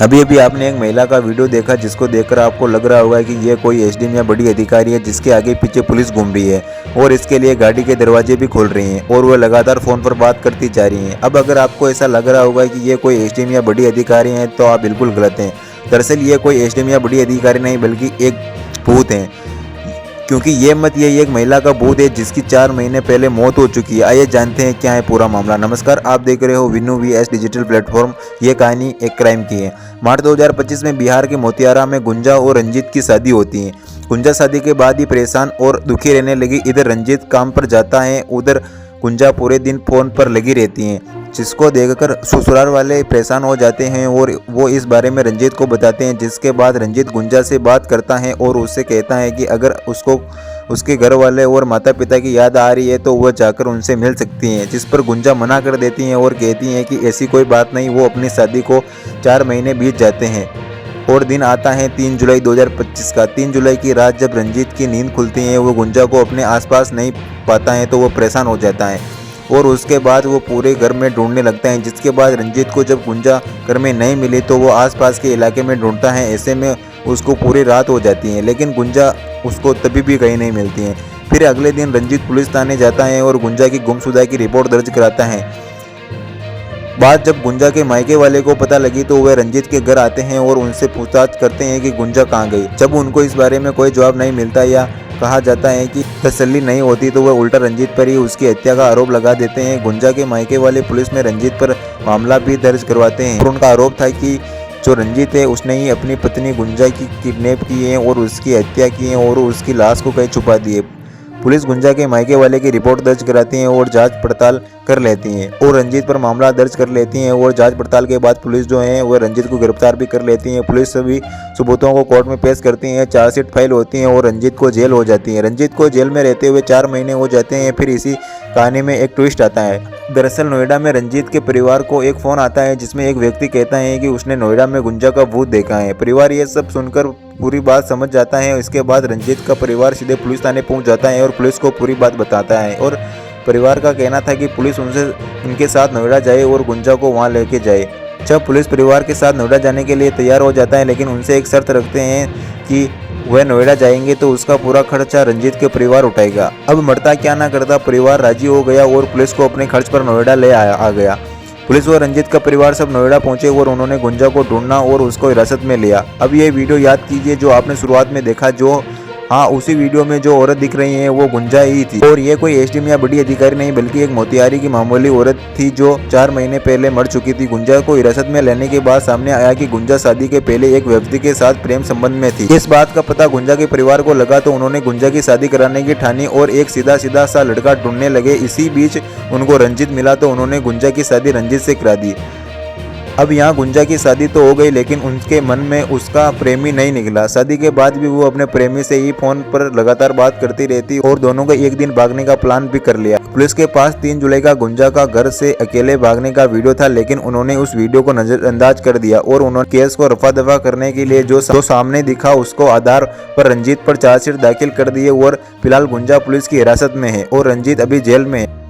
अभी अभी आपने एक महिला का वीडियो देखा जिसको देखकर आपको लग रहा होगा कि ये कोई एसडीएम या बड़ी अधिकारी है जिसके आगे पीछे पुलिस घूम रही है और इसके लिए गाड़ी के दरवाजे भी खोल रही हैं और वह लगातार फ़ोन पर बात करती जा रही हैं। अब अगर आपको ऐसा लग रहा होगा कि ये कोई एसडीएम या बड़ी अधिकारी हैं तो आप बिल्कुल गलत हैं। दरअसल ये कोई एसडीएम या बड़ी अधिकारी नहीं बल्कि एक भूत हैं, क्योंकि ये एक महिला का भूत है जिसकी 4 महीने पहले मौत हो चुकी है। आइए जानते हैं क्या है पूरा मामला। नमस्कार, आप देख रहे हो विनू वीएस डिजिटल प्लेटफॉर्म। ये कहानी एक क्राइम की है। मार्च 2025 में बिहार के मोतिहारा में गुंजा और रंजीत की शादी होती है। गुंजा शादी के बाद ही परेशान और दुखी रहने लगी। इधर रंजीत काम पर जाता है, उधर गुंजा पूरे दिन फोन पर लगी रहती हैं, जिसको देखकर ससुराल वाले परेशान हो जाते हैं और वो इस बारे में रंजीत को बताते हैं। जिसके बाद रंजीत गुंजा से बात करता है और उससे कहता है कि अगर उसको उसके घर वाले और माता पिता की याद आ रही है तो वह जाकर उनसे मिल सकती हैं, जिस पर गुंजा मना कर देती हैं और कहती हैं कि ऐसी कोई बात नहीं। वो अपनी शादी को 4 महीने बीत जाते हैं और दिन आता है 3 जुलाई 2025 का। 3 जुलाई की रात जब रंजीत की नींद खुलती है, वो गुंजा को अपने आसपास नहीं पाता है तो वो परेशान हो जाता है और उसके बाद वो पूरे घर में ढूंढने लगता है। जिसके बाद रंजीत को जब गुंजा घर में नहीं मिली तो वो आसपास के इलाके में ढूंढता है। ऐसे में उसको पूरी रात हो जाती है, लेकिन गुंजा उसको तभी भी कहीं नहीं मिलती है। फिर अगले दिन रंजीत पुलिस थाने जाता है और गुंजा की गुमशुदा की रिपोर्ट दर्ज कराता है। बात जब गुंजा के मायके वाले को पता लगी तो वे रंजीत के घर आते हैं और उनसे पूछताछ करते हैं कि गुंजा कहाँ गई। जब उनको इस बारे में कोई जवाब नहीं मिलता या कहा जाता है कि तसल्ली नहीं होती तो वह उल्टा रंजीत पर ही उसकी हत्या का आरोप लगा देते हैं। गुंजा के मायके वाले पुलिस में रंजीत पर मामला भी दर्ज करवाते हैं और उनका आरोप था कि जो रंजीत है उसने ही अपनी पत्नी गुंजा की किडनैप की है और उसकी हत्या की है और उसकी लाश को कहीं छुपा दिए। पुलिस गुंजा के मायके वाले की रिपोर्ट दर्ज कराती है और जांच पड़ताल कर लेती हैं और रंजीत पर मामला दर्ज कर लेती हैं और जांच पड़ताल के बाद पुलिस जो है वह रंजीत को गिरफ्तार भी कर लेती है। पुलिस सभी सबूतों को कोर्ट में पेश करती है, चार्जशीट फाइल होती है और रंजीत को जेल हो जाती है। रंजीत को जेल में रहते हुए 4 महीने हो जाते हैं। फिर इसी कहानी में एक ट्विस्ट आता है। दरअसल नोएडा में रंजीत के परिवार को एक फ़ोन आता है जिसमें एक व्यक्ति कहता है कि उसने नोएडा में गुंजा का भूत देखा है। परिवार ये सब सुनकर पूरी बात समझ जाता है। इसके बाद रंजीत का परिवार सीधे पुलिस थाने पहुंच जाता है और पुलिस को पूरी बात बताता है और परिवार का कहना था कि पुलिस उनके साथ नोएडा जाए और गुंजा को वहां लेके जाए। जब पुलिस परिवार के साथ नोएडा जाने के लिए तैयार हो जाता है, लेकिन उनसे एक शर्त रखते हैं कि वह नोएडा जाएंगे तो उसका पूरा खर्चा रंजीत के परिवार उठाएगा। अब मरता क्या ना करता, परिवार राजी हो गया और पुलिस को अपने खर्च पर नोएडा ले आ गया। पुलिस और रंजीत का परिवार सब नोएडा पहुंचे और उन्होंने गुंजा को ढूंढना और उसको हिरासत में लिया। अब ये वीडियो याद कीजिए जो आपने शुरुआत में देखा, जो उसी वीडियो में जो औरत दिख रही है वो गुंजा ही थी और ये कोई एसडीएम या बड़ी अधिकारी नहीं बल्कि एक मोतिहारी की मामूली औरत थी जो 4 महीने पहले मर चुकी थी। गुंजा को हिरासत में लेने के बाद सामने आया कि गुंजा शादी के पहले एक व्यक्ति के साथ प्रेम संबंध में थी। इस बात का पता गुंजा के परिवार को लगा तो उन्होंने गुंजा की शादी कराने की ठानी और एक सीधा सा लड़का ढूंढने लगे। इसी बीच उनको रंजीत मिला तो उन्होंने गुंजा की शादी रंजीत से करा दी। अब यहाँ गुंजा की शादी तो हो गई, लेकिन उनके मन में उसका प्रेमी नहीं निकला। शादी के बाद भी वो अपने प्रेमी से ही फोन पर लगातार बात करती रहती और दोनों का एक दिन भागने का प्लान भी कर लिया। पुलिस के पास 3 जुलाई का गुंजा का घर से अकेले भागने का वीडियो था, लेकिन उन्होंने उस वीडियो को नजरअंदाज कर दिया और उन्होंने केस को रफा दफा करने के लिए जो सामने दिखा उसको आधार पर रंजीत पर चार्जशीट दाखिल कर दिए और फिलहाल गुंजा पुलिस की हिरासत में है और रंजीत अभी जेल में है।